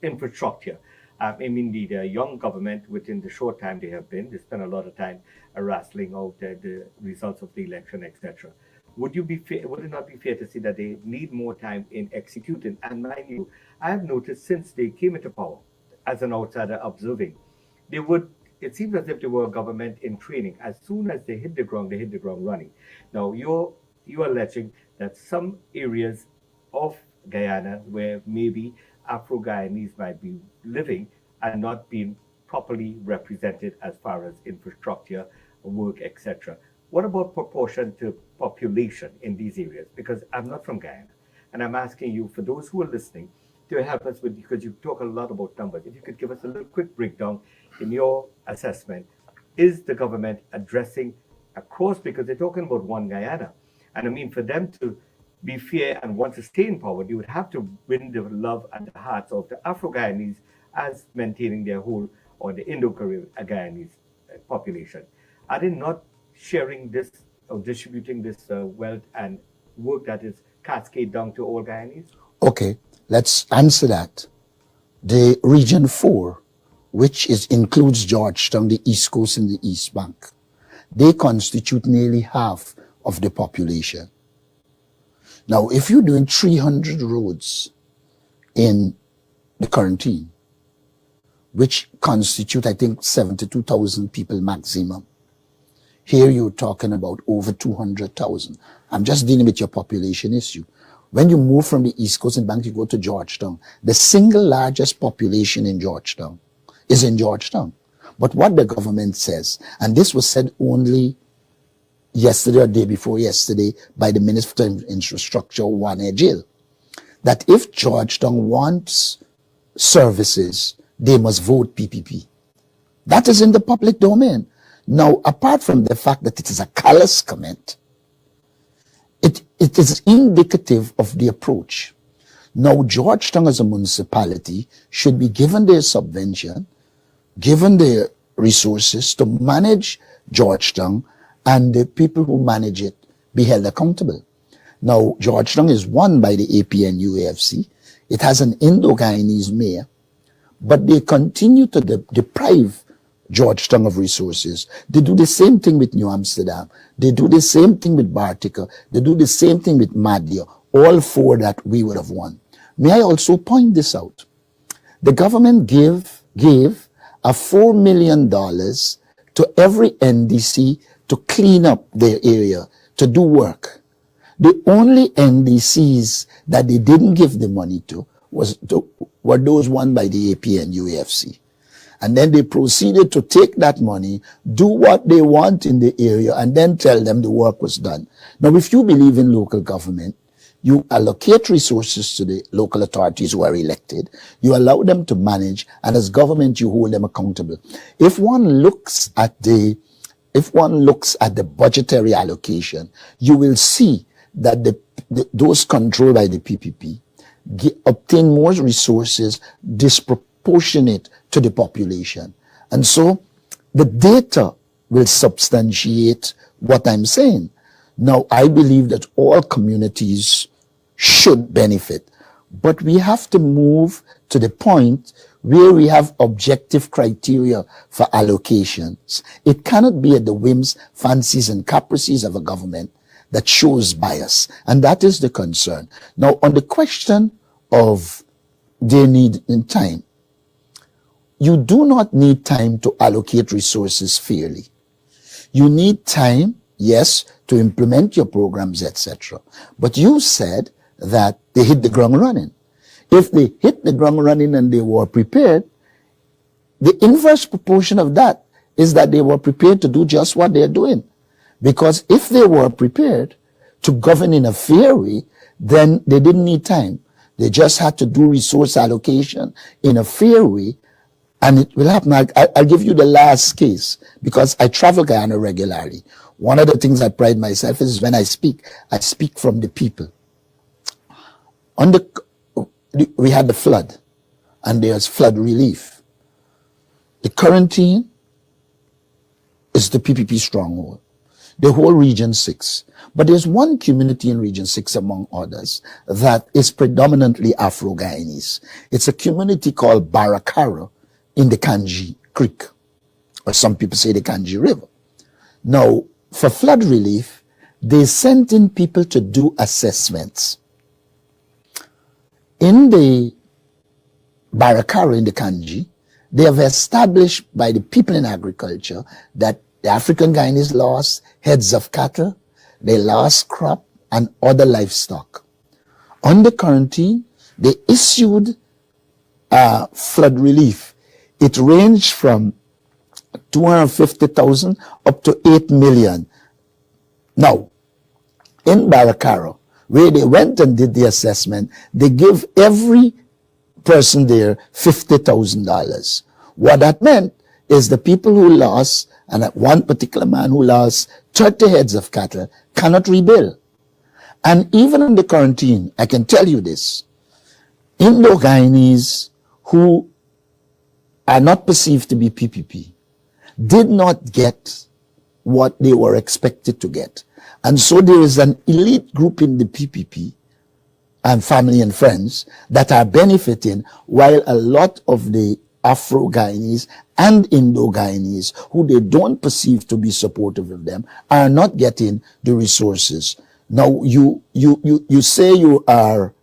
Speaker 4: infrastructure? I mean, the young government, within the short time they spent a lot of time wrestling out the results of the election, etc. Would it not be fair to say that they need more time in executing? And mind you, I have noticed since they came into power, as an outsider observing, it seems as if they were a government in training. As soon as they hit the ground running. Now, you're alleging that some areas of Guyana where maybe Afro-Guyanese might be living and not being properly represented as far as infrastructure, work, etc. What about proportion to population in these areas? Because I'm not from Guyana, and I'm asking you, for those who are listening, to help us with, because you talk a lot about numbers, if you could give us a little quick breakdown in your assessment. Is the government addressing across, because they're talking about one Guyana, and I mean, for them to be fair and want to stay in power, you would have to win the love and the hearts of the Afro-Guyanese as maintaining their whole, or the Indo-Guyanese population. Are they not sharing this or distributing this wealth and work that is cascade down to all Guyanese?
Speaker 3: Okay, let's answer that. The Region 4, which includes Georgetown, the East Coast and the East Bank, they constitute nearly half of the population. Now, if you're doing 300 roads in the quarantine, which constitute, I think, 72,000 people maximum, here you're talking about over 200,000. I'm just dealing with your population issue. When you move from the East Coast and Bank, you go to Georgetown. The single largest population in Georgetown is in Georgetown. But what the government says, and this was said only yesterday or day before yesterday by the Minister of Infrastructure, Wan Ejil, that if Georgetown wants services, they must vote PPP. That is in the public domain. Now, apart from the fact that it is a callous comment, it is indicative of the approach. Now, Georgetown as a municipality should be given their subvention, given their resources to manage Georgetown, and the people who manage it be held accountable. Now, Georgetown is won by the APN UAFC. It has an Indo-Guyanese mayor, but they continue to deprive Georgetown of resources. They do the same thing with New Amsterdam. They do the same thing with Bartica. They do the same thing with Madia. All four that we would have won. May I also point this out? The government gave a $4 million to every NDC to clean up their area, to do work. The only NDCs that they didn't give the money to were those won by the APN UAFC. And then they proceeded to take that money, do what they want in the area, and then tell them the work was done. Now, if you believe in local government, you allocate resources to the local authorities who are elected. You allow them to manage, and as government, you hold them accountable. If one looks at the budgetary allocation, you will see that those controlled by the PPP obtain more resources disproportionate to the population. And so the data will substantiate what I'm saying. Now, I believe that all communities should benefit, but we have to move to the point where we have objective criteria for allocations. It cannot be at the whims, fancies, and caprices of a government that shows bias. And that is the concern. Now, on the question of they need in time, you do not need time to allocate resources fairly. You need time, yes, to implement your programs, etc. But you said that they hit the ground running. If they hit the ground running and they were prepared, the inverse proportion of that is that they were prepared to do just what they're doing. Because if they were prepared to govern in a fair way, then they didn't need time. They just had to do resource allocation in a fair way, and it will happen. I'll give you the last case, because I travel Guyana regularly. One of the things I pride myself is when I speak from the people. We had the flood, and there's flood relief. The quarantine is the PPP stronghold, the whole Region 6. But there's one community in Region 6, among others, that is predominantly Afro-Guyanese. It's a community called Barakara in the Kanji Creek, or some people say the Kanji River. Now, for flood relief, they sent in people to do assessments. In the Barakara, in the Kanji, they have established by the people in agriculture that the African Guyanese lost heads of cattle, they lost crop and other livestock. Under quarantine, they issued flood relief. It ranged from 250,000 up to 8 million. Now, in Barakara, where they went and did the assessment, they gave every person there $50,000. What that meant is the people who lost, and one particular man who lost 30 heads of cattle, cannot rebuild. And even in the quarantine, I can tell you this, Indo-Guyanese who are not perceived to be PPP did not get what they were expected to get. And so there is an elite group in the PPP and family and friends that are benefiting, while a lot of the Afro-Guyanese and Indo-Guyanese, who they don't perceive to be supportive of them, are not getting the resources. Now, you say you are,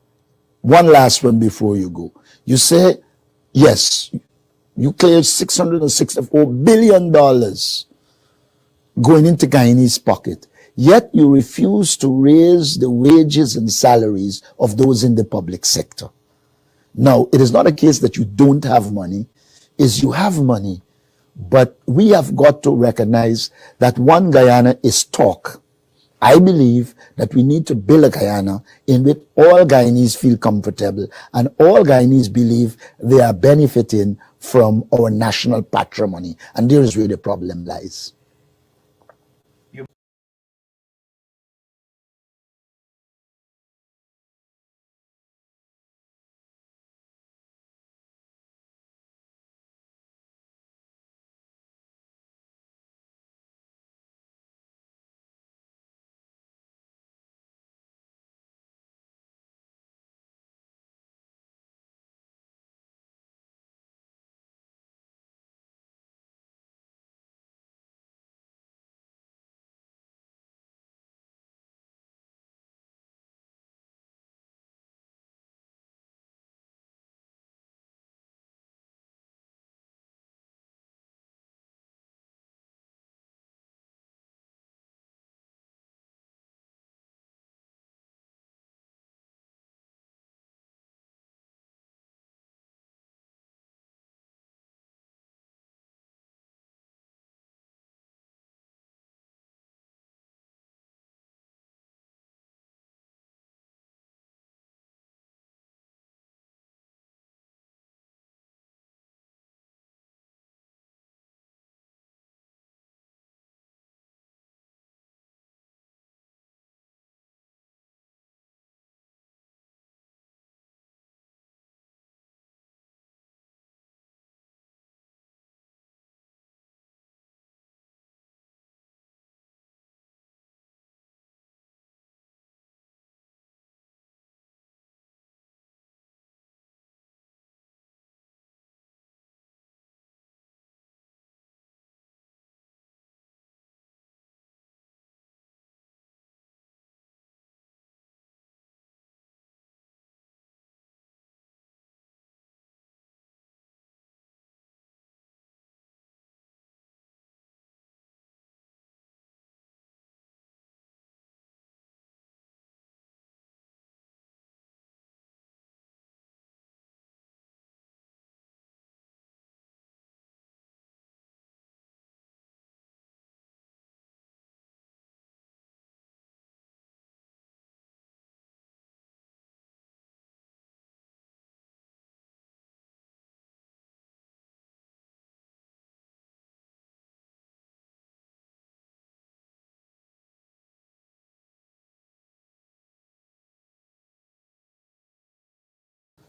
Speaker 3: one last one before you go. You say, yes, you cleared $664 billion going into Guyanese pocket. Yet you refuse to raise the wages and salaries of those in the public sector. Now, it is not a case that you don't have money, is you have money, but we have got to recognize that one Guyana is talk. I believe that we need to build a Guyana in which all Guyanese feel comfortable and all Guyanese believe they are benefiting from our national patrimony. And there is where the problem lies.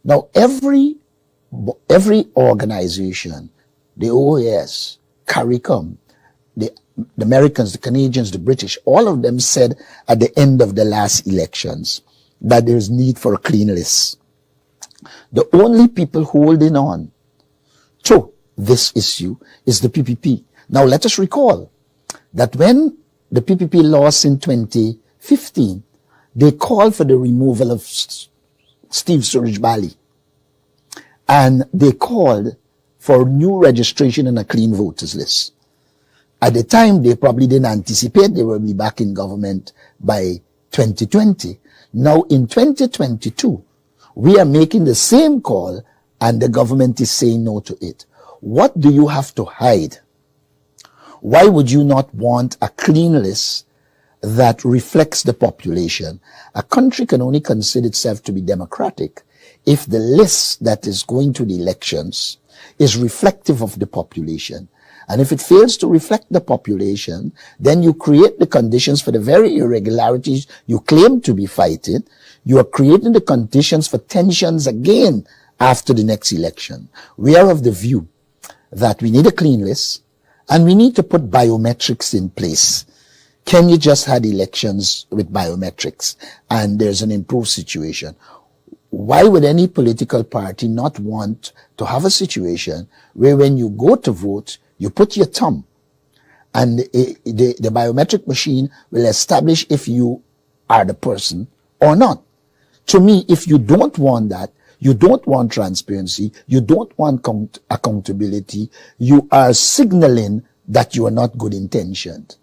Speaker 3: Now, every organization, the OAS, CARICOM, the, the Americans, the Canadians, the British, all of them said at the end of the last elections that there is need for a clean list. The only people holding on to this issue is the PPP. Now, let us recall that when the PPP lost in 2015, they called for the removal of Steve Surridge-Bally, and they called for new registration and a clean voters list. At the time, they probably didn't anticipate they will be back in government by 2020. Now, in 2022, we are making the same call, and the government is saying no to it. What do you have to hide? Why would you not want a clean list that reflects the population? A country can only consider itself to be democratic if the list that is going to the elections is reflective of the population. And if it fails to reflect the population, then you create the conditions for the very irregularities you claim to be fighting. You are creating the conditions for tensions again after the next election. We are of the view that we need a clean list and we need to put biometrics in place. Kenya just had elections with biometrics and there's an improved situation. Why would any political party not want to have a situation where when you go to vote, you put your thumb and the biometric machine will establish if you are the person or not? To me, if you don't want that, you don't want transparency, you don't want accountability, you are signaling that you are not good intentioned.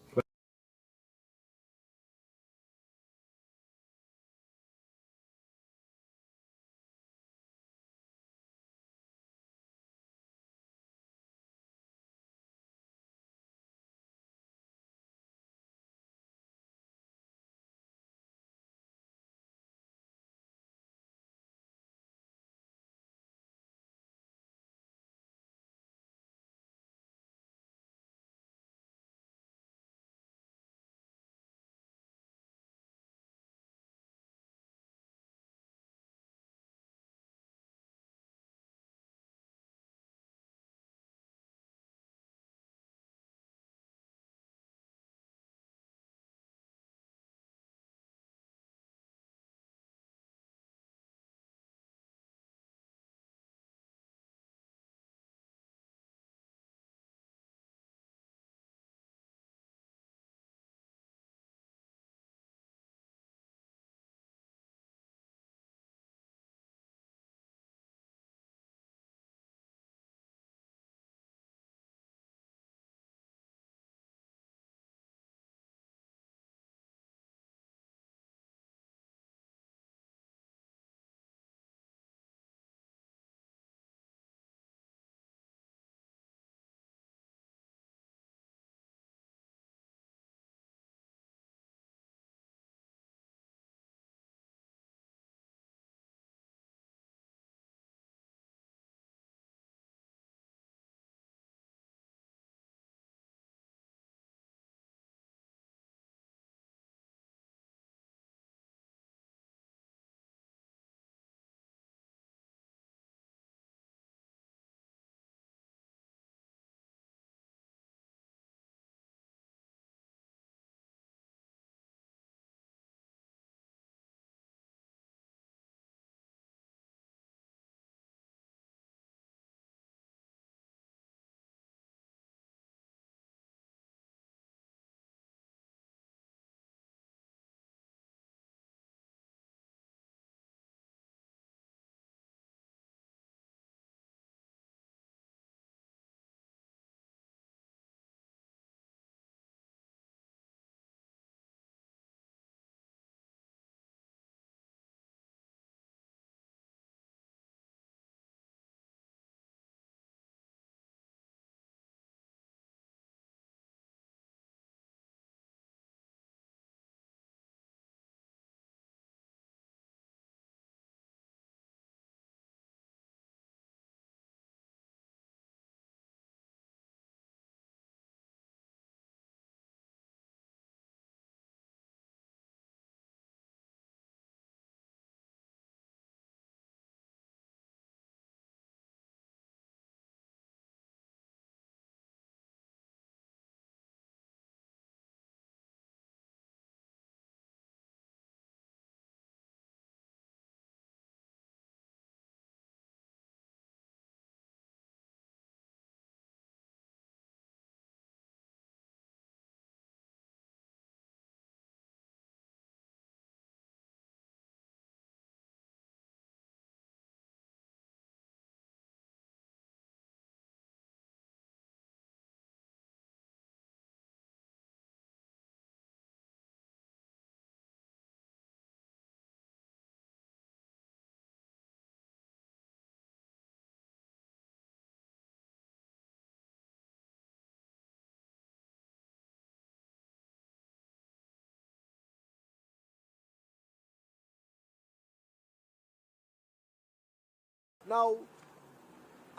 Speaker 5: Now,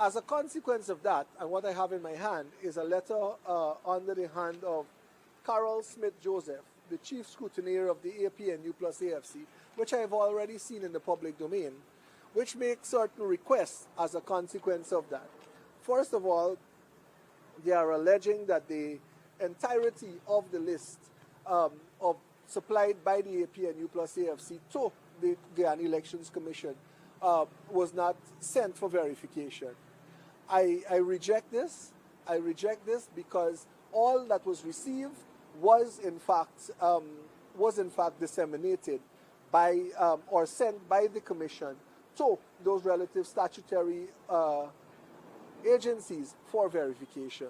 Speaker 5: as a consequence of that, and what I have in my hand is a letter under the hand of Carol Smith Joseph, the chief scrutineer of the APNU plus AFC, which I have already seen in the public domain, which makes certain requests as a consequence of that. First of all, they are alleging that the entirety of the list of supplied by the APNU plus AFC to the Guyana Elections Commission was not sent for verification. I reject this. I reject this because all that was received was in fact disseminated by or sent by the commission to those relative statutory agencies for verification.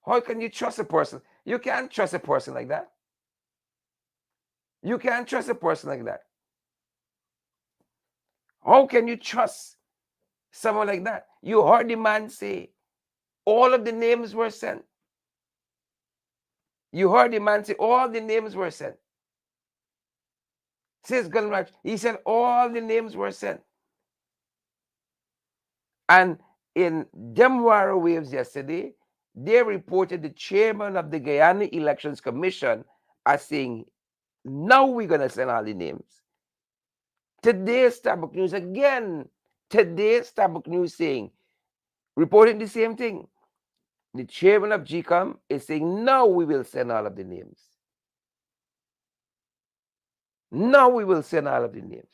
Speaker 1: How can you trust a person? You can't trust a person like that. You can't trust a person like that. How can you trust someone like that? You heard the man say all of the names were sent. You heard the man say all the names were sent. Says Gunraj, he said all the names were sent. And in Demwara Waves yesterday, they reported the chairman of the Guyana Elections Commission as saying, now we're going to send all the names. Today's Starbuck News again. Today's Starbuck News saying, reporting the same thing. The chairman of GCOM is saying, now we will send all of the names. Now we will send all of the names.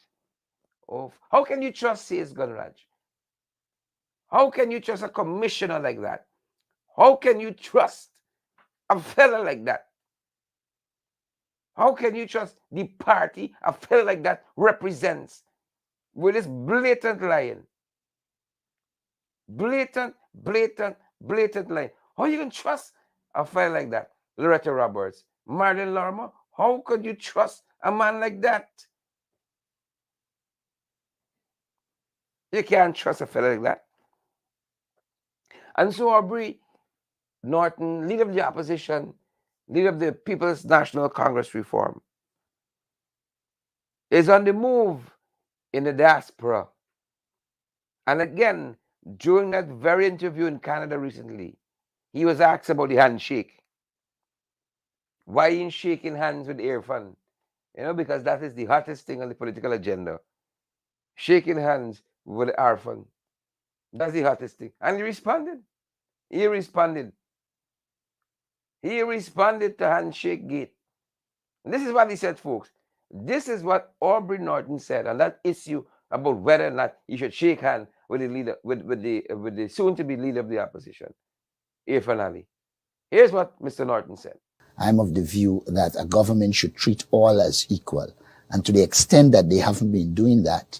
Speaker 1: Oh, how can you trust says Gunraj? How can you trust a commissioner like that? How can you trust a fella like that? How can you trust the party a fella like that represents with this blatant lying? Blatant lying. How you can trust a fella like that? Loretta Roberts, Marlon Lorimer, how could you trust a man like that? You can't trust a fella like that. And so Aubrey Norton, leader of the opposition, leader of the People's National Congress Reform, is on the move in the diaspora. And again, during that very interview in Canada recently, he was asked about the handshake. Why ain't shaking hands with Irfan? Because that is the hottest thing on the political agenda. Shaking hands with Irfan. That's the hottest thing. And he responded. He responded. He responded to Handshake Gate. And this is what he said, folks. This is what Aubrey Norton said on that issue about whether or not he should shake hands with the leader, with the soon-to-be leader of the opposition, Irfan Ali. Here's what Mr. Norton said.
Speaker 3: I'm of the view that a government should treat all as equal. And to the extent that they haven't been doing that,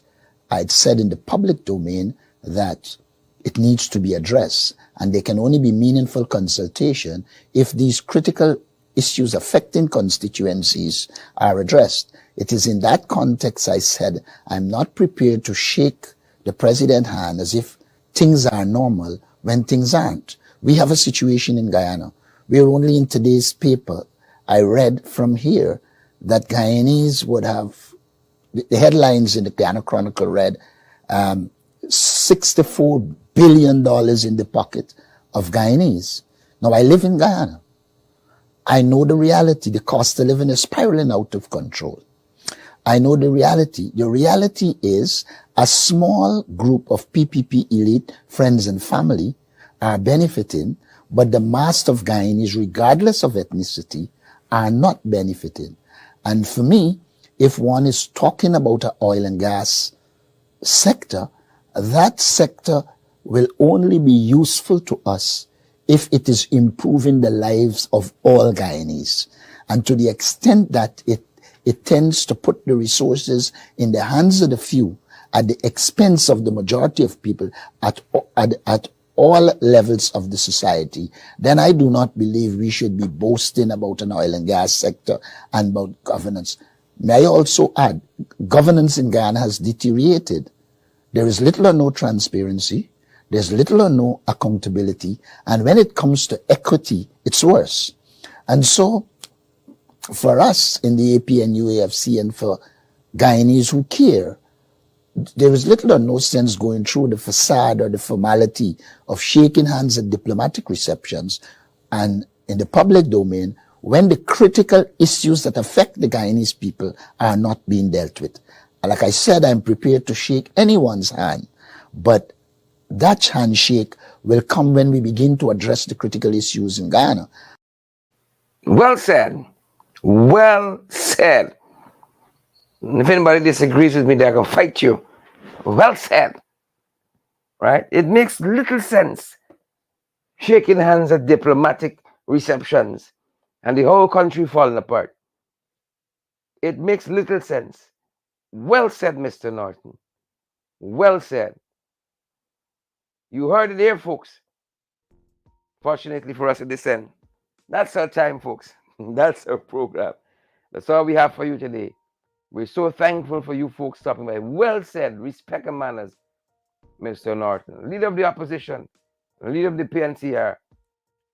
Speaker 3: I'd said in the public domain that it needs to be addressed, and there can only be meaningful consultation if these critical issues affecting constituencies are addressed. It is in that context I said I'm not prepared to shake the president's hand as if things are normal when things aren't. We have a situation in Guyana where only in today's paper I read from here that Guyanese would have, the headlines in the Guyana Chronicle read, $64 billion in the pocket of Guyanese. Now, I live in Guyana. I know the reality. The cost of living is spiraling out of control. I know the reality. The reality is a small group of PPP elite friends and family are benefiting, but the mass of Guyanese, regardless of ethnicity, are not benefiting. And for me, if one is talking about an oil and gas sector, that sector will only be useful to us if it is improving the lives of all Guyanese. And to the extent that it tends to put the resources in the hands of the few at the expense of the majority of people at all levels of the society, then I do not believe we should be boasting about an oil and gas sector and about governance. May I also add, governance in Guyana has deteriorated. There is little or no transparency. There's little or no accountability. And when it comes to equity, it's worse. And so, for us in the APNU, AFC, and for Guyanese who care, there is little or no sense going through the facade or the formality of shaking hands at diplomatic receptions and in the public domain when the critical issues that affect the Guyanese people are not being dealt with. And like I said, I'm prepared to shake anyone's hand, but that handshake will come when we begin to address the critical issues in Guyana.
Speaker 1: Well said. Well said. If anybody disagrees with me, they're going to fight you. Well said. Right? It makes little sense shaking hands at diplomatic receptions and the whole country falling apart. It makes little sense. Well said, Mr. Norton. Well said. You heard it there, folks. Fortunately for us at this end, that's our time, folks. That's our program. That's all we have for you today. We're so thankful for you folks stopping by. Well said. Respect and manners, Mr. Norton. Leader of the opposition, leader of the PNCR.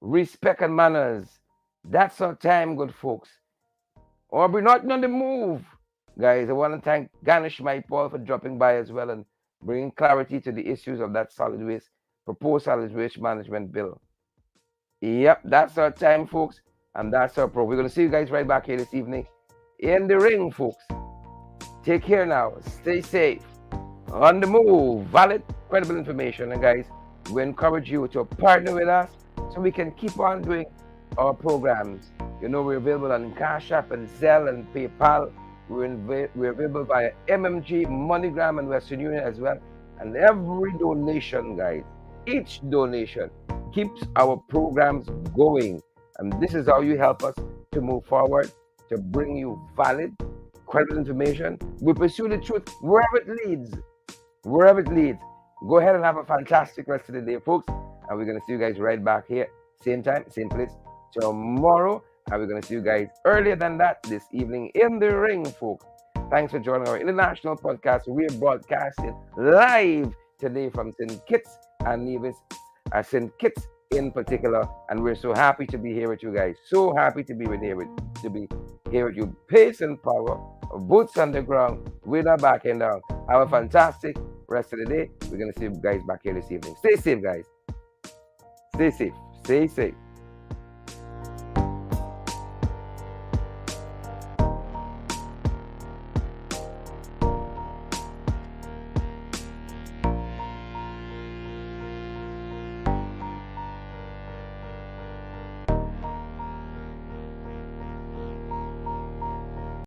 Speaker 1: Respect and manners. That's our time, good folks. Aubrey Norton on the move. Guys, I want to thank Ganesh Paul for dropping by as well and bringing clarity to the issues of that proposed solid waste management bill. Yep, that's our time, folks. And that's our pro. We're going to see you guys right back here this evening in the ring, folks. Take care now. Stay safe. On the move. Valid, credible information. And guys, we encourage you to partner with us so we can keep on doing our programs. You know, we're available on Cash App and Zelle and PayPal. We're available via MMG, MoneyGram, and Western Union as well. And every donation, guys, each donation keeps our programs going. And this is how you help us to move forward, to bring you valid, credible information. We pursue the truth wherever it leads. Wherever it leads. Go ahead and have a fantastic rest of the day, folks. And we're going to see you guys right back here, same time, same place, tomorrow. And we're going to see you guys earlier than that this evening in the ring, folks. Thanks for joining our international podcast. We're broadcasting live today from St. Kitts and Nevis, St. Kitts in particular, and we're so happy to be here with you guys. So happy to be here with you. Pace and power, boots on the ground, with our backing down. Have a fantastic rest of the day. We're gonna see you guys back here this evening. Stay safe, guys. Stay safe. Stay safe.